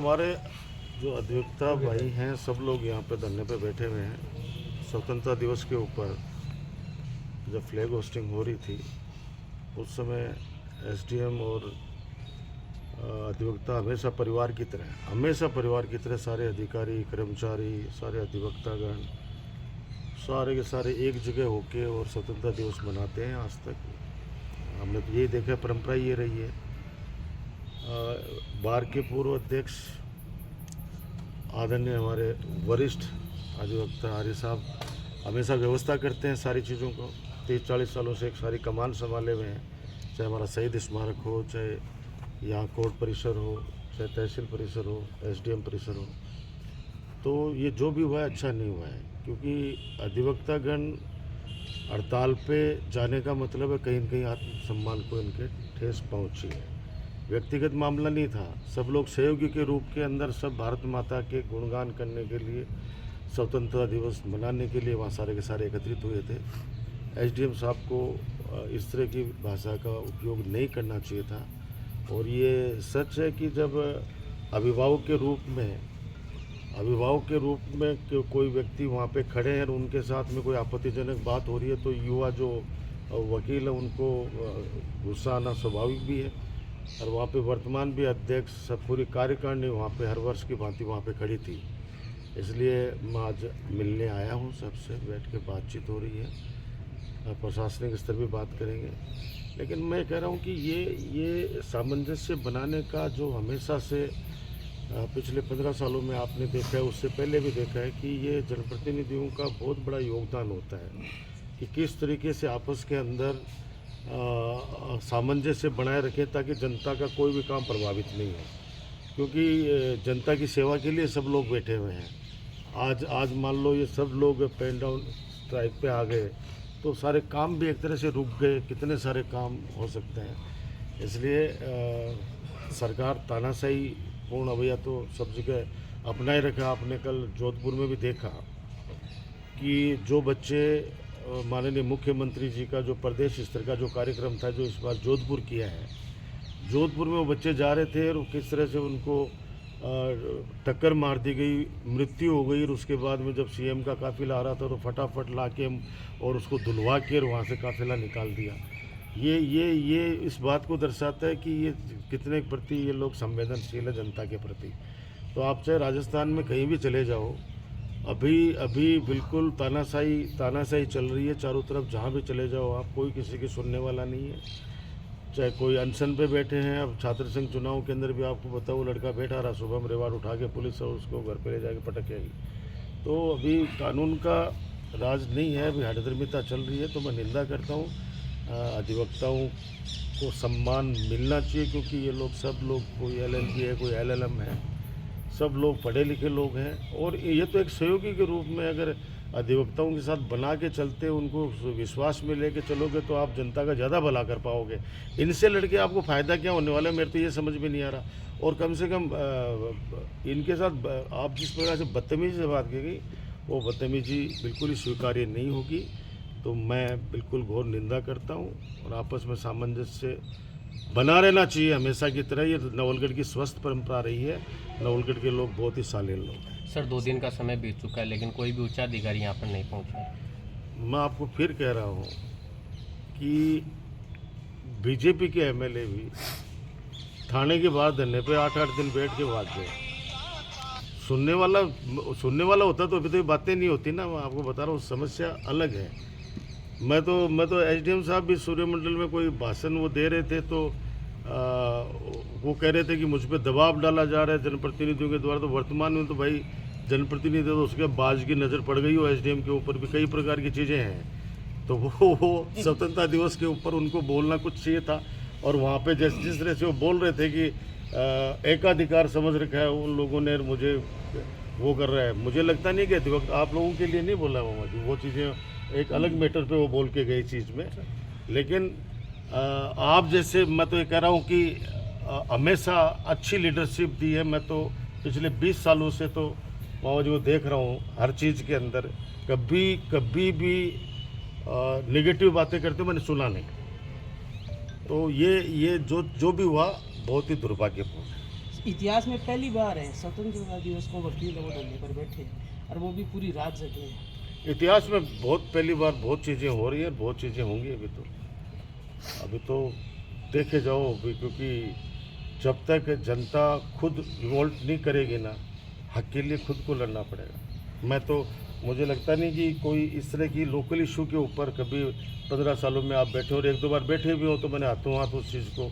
हमारे जो अधिवक्ता भाई हैं सब लोग यहाँ पे धरने पे बैठे हुए हैं। स्वतंत्रता दिवस के ऊपर जब फ्लैग होस्टिंग हो रही थी उस समय एसडीएम और अधिवक्ता हमेशा परिवार की तरह सारे अधिकारी कर्मचारी सारे अधिवक्तागण सारे के सारे एक जगह होके और स्वतंत्रता दिवस मनाते हैं। आज तक हमने तो यही देखा, परंपरा ये रही है। बार के पूर्व अध्यक्ष आदरणीय हमारे वरिष्ठ अधिवक्ता आर्य साहब हमेशा व्यवस्था करते हैं सारी चीज़ों को। 30-40 सालों से एक सारी कमान संभाले हुए हैं, चाहे हमारा शहीद स्मारक हो, चाहे यहाँ कोर्ट परिसर हो, चाहे तहसील परिसर हो, एसडीएम परिसर हो। तो ये जो भी हुआ है अच्छा नहीं हुआ है, क्योंकि अधिवक्तागण हड़ताल पे जाने का मतलब है कहीं न कहीं आत्मसम्मान को इनके ठेस पहुंची है। व्यक्तिगत मामला नहीं था, सब लोग सहयोगी के रूप के अंदर सब भारत माता के गुणगान करने के लिए, स्वतंत्रता दिवस मनाने के लिए वहाँ सारे के सारे एकत्रित हुए थे। एसडीएम साहब को इस तरह की भाषा का उपयोग नहीं करना चाहिए था। और ये सच है कि जब अभिभावक के रूप में कोई व्यक्ति वहाँ पे खड़े हैं और उनके साथ में कोई आपत्तिजनक बात हो रही है तो युवा जो वकील है उनको गुस्सा आना स्वाभाविक भी है। और वहाँ पे वर्तमान भी अध्यक्ष सब पूरी कार्यकारिणी वहाँ पे हर वर्ष की भांति वहाँ पे खड़ी थी। इसलिए मैं आज मिलने आया हूँ, सबसे बैठ के बातचीत हो रही है, प्रशासनिक स्तर भी बात करेंगे। लेकिन मैं कह रहा हूँ कि ये सामंजस्य बनाने का जो हमेशा से पिछले 15 सालों में आपने देखा है, उससे पहले भी देखा है कि ये जनप्रतिनिधियों का बहुत बड़ा योगदान होता है कि किस तरीके से आपस के अंदर सामंजस्य बनाए रखें ताकि जनता का कोई भी काम प्रभावित नहीं हो। क्योंकि जनता की सेवा के लिए सब लोग बैठे हुए हैं। आज मान लो ये सब लोग पेन डाउन स्ट्राइक पे आ गए तो सारे काम भी एक तरह से रुक गए, कितने सारे काम हो सकते हैं। इसलिए सरकार तानाशाही पूर्ण रवैया तो सब जगह अपनाए रखा। आपने कल जोधपुर में भी देखा कि जो बच्चे माननीय मुख्यमंत्री जी का जो प्रदेश स्तर का जो कार्यक्रम था जो इस बार जोधपुर किया है, जोधपुर में वो बच्चे जा रहे थे और किस तरह से उनको टक्कर मार दी गई, मृत्यु हो गई। और उसके बाद में जब सीएम का काफिला आ रहा था तो फटाफट ला के और उसको धुलवा के वहाँ से काफिला निकाल दिया। ये इस बात को दर्शाता है कि ये कितने प्रति ये लोग संवेदनशील है जनता के प्रति। तो आप चाहे राजस्थान में कहीं भी चले जाओ, अभी बिल्कुल तानाशाही चल रही है चारों तरफ। जहाँ भी चले जाओ आप, कोई किसी की सुनने वाला नहीं है। चाहे कोई अनशन पे बैठे हैं, अब छात्र संघ चुनाव के अंदर भी आपको बताओ, वो लड़का बैठा रहा, सुबह में रिवार्ड उठा के पुलिस और उसको घर पे ले जाके पटकेगी। तो अभी कानून का राज नहीं है, अभी हठधर्मिता चल रही है। तो मैं निंदा करता हूँ। अधिवक्ताओं को सम्मान मिलना चाहिए, क्योंकि ये लोग सब लोग, कोई एलएलबी है, कोई एलएलएम है, सब लोग पढ़े लिखे लोग हैं। और ये तो एक सहयोगी के रूप में अगर अधिवक्ताओं के साथ बना के चलते, उनको विश्वास में लेके चलोगे तो आप जनता का ज़्यादा भला कर पाओगे। इनसे लड़के आपको फ़ायदा क्या होने वाला है, मेरे तो ये समझ में नहीं आ रहा। और कम से कम इनके साथ आप जिस प्रकार से बदतमीजी से बात की गई, वो बदतमीजी बिल्कुल ही स्वीकार्य नहीं होगी। तो मैं बिल्कुल घोर निंदा करता हूँ। और आपस में सामंजस्य बना रहना चाहिए हमेशा की तरह। ये नवलगढ़ की स्वस्थ परंपरा रही है। नवलगढ़ के लोग बहुत ही शालीन लोग हैं। सर 2 दिन का समय बीत चुका है लेकिन कोई भी उच्चाधिकारी यहाँ पर नहीं पहुँचा। मैं आपको फिर कह रहा हूँ कि बीजेपी के एमएलए भी थाने के बाहर धरने पे 8-8 दिन बैठ के भाग गए। सुनने वाला होता तो अभी तो ये बातें नहीं होती ना। मैं आपको बता रहा हूँ, समस्या अलग है। मैं तो एसडीएम साहब भी सूर्यमंडल में कोई भाषण वो दे रहे थे तो वो कह रहे थे कि मुझ पर दबाव डाला जा रहा है जनप्रतिनिधियों के द्वारा। तो वर्तमान में तो भाई जनप्रतिनिधि तो उसके बाज की नज़र पड़ गई हो, एसडीएम के ऊपर भी कई प्रकार की चीज़ें हैं। तो वो स्वतंत्रता दिवस के ऊपर उनको बोलना कुछ चाहिए था। और वहाँ पे जिस तरह से वो बोल रहे थे कि एकाधिकार समझ रखा है उन लोगों ने, मुझे वो कर रहा है। मुझे लगता नहीं कि वक्त आप लोगों के लिए नहीं बोला वो चीज़ें एक अलग मैटर पे वो बोल के गई चीज़ में। लेकिन आप जैसे, मैं तो ये कह रहा हूँ कि हमेशा अच्छी लीडरशिप दी है। मैं तो पिछले 20 सालों से तो वहाँ जो देख रहा हूँ, हर चीज़ के अंदर कभी भी नेगेटिव बातें करते मैंने सुना नहीं। तो ये जो भी हुआ बहुत ही दुर्भाग्यपूर्ण है। इतिहास में पहली बार है स्वतंत्रता दिवस को वकील वो धरने पर बैठे हैं, और वो भी पूरी रात जगे हैं। इतिहास में बहुत पहली बार बहुत चीज़ें हो रही है, बहुत चीज़ें होंगी अभी तो देखे जाओ अभी, क्योंकि जब तक जनता खुद रिवोल्ट नहीं करेगी ना, हक के लिए खुद को लड़ना पड़ेगा। मैं तो मुझे लगता नहीं कि कोई इस तरह की लोकल इशू के ऊपर कभी 15 सालों में आप बैठे और एक दो बार बैठे भी हो तो मैंने हाथों हाथ उस चीज़ को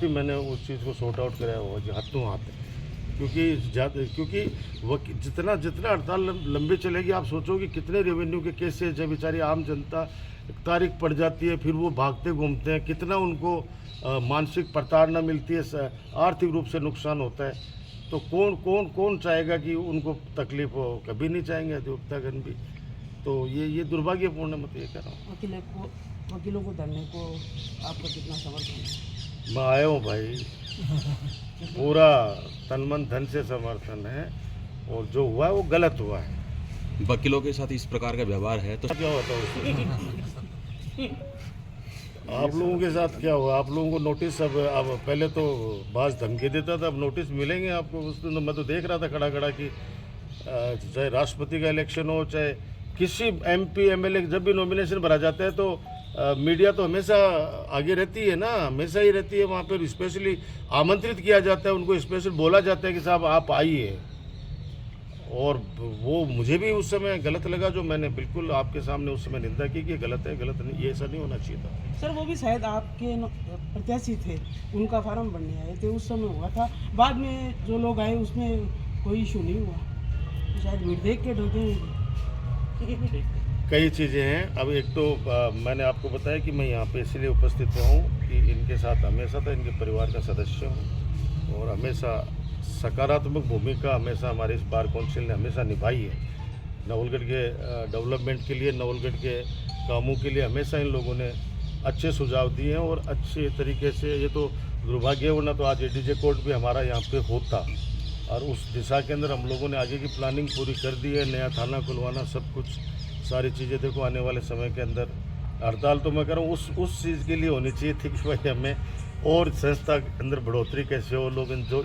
ही मैंने उस चीज़ को सॉर्ट आउट कराया हुआ जी, हाथों हाथ। क्योंकि जितना हड़ताल लंबी चलेगी, आप सोचो कि कितने रेवेन्यू के केसेस जब बेचारी आम जनता तारीख पड़ जाती है, फिर वो भागते घूमते हैं, कितना उनको मानसिक प्रताड़ना मिलती है, आर्थिक रूप से नुकसान होता है। तो कौन चाहेगा कि उनको तकलीफ हो? कभी नहीं चाहेंगे अधिवक्तागण भी। तो ये दुर्भाग्यपूर्ण है, मैं तो ये कह रहा हूँ। वकीलों को धरने को आपका कितना समर्थन है? मैं आया हूँ भाई, पूरा तन मन धन से समर्थन है, और जो हुआ है वो गलत हुआ है। वकीलों के साथ इस प्रकार का व्यवहार है तो क्या होता है आप लोगों के साथ क्या हुआ? आप लोगों को नोटिस अब पहले तो बाज धमकी देता था, अब नोटिस मिलेंगे आपको। उस दिन तो मैं तो देख रहा था खड़ा कि चाहे राष्ट्रपति का इलेक्शन हो, चाहे किसी MP MLA जब भी नॉमिनेशन भरा जाता है तो मीडिया तो हमेशा आगे रहती है ना, हमेशा ही रहती है। वहाँ पर स्पेशली आमंत्रित किया जाता है, उनको स्पेशल बोला जाता है कि साहब आप आइए। और वो मुझे भी उस समय गलत लगा, जो मैंने बिल्कुल आपके सामने उस समय निंदा की कि गलत है, गलत नहीं, ये ऐसा नहीं होना चाहिए था। सर वो भी शायद आपके प्रत्याशी थे, उनका फार्म भरने आए थे, उस समय हुआ था। बाद में जो लोग आए उसमें कोई इशू नहीं हुआ, तो शायद भीड़ देख के डरते हैं। कई चीज़ें हैं। अब एक तो मैंने आपको बताया कि मैं यहाँ पे इसलिए उपस्थित हुआ हूँ कि इनके साथ हमेशा था, इनके परिवार का सदस्य हूँ, और हमेशा सकारात्मक भूमिका हमेशा हमारे इस बार काउंसिल ने हमेशा निभाई है। नवलगढ़ के डेवलपमेंट के लिए, नवलगढ़ के कामों के लिए हमेशा इन लोगों ने अच्छे सुझाव दिए हैं, और अच्छे तरीके से। ये तो दुर्भाग्य होना तो आज ADJ कोर्ट भी हमारा यहाँ पे होता, और उस दिशा के अंदर हम लोगों ने आगे की प्लानिंग पूरी कर दी है। नया थाना खुलवाना, सब कुछ, सारी चीज़ें देखो आने वाले समय के अंदर। हड़ताल तो मैं कह रहा हूँ उस चीज़ के लिए होनी चाहिए थी कि भाई हमें और संस्था के अंदर बढ़ोतरी कैसे हो, लोग जो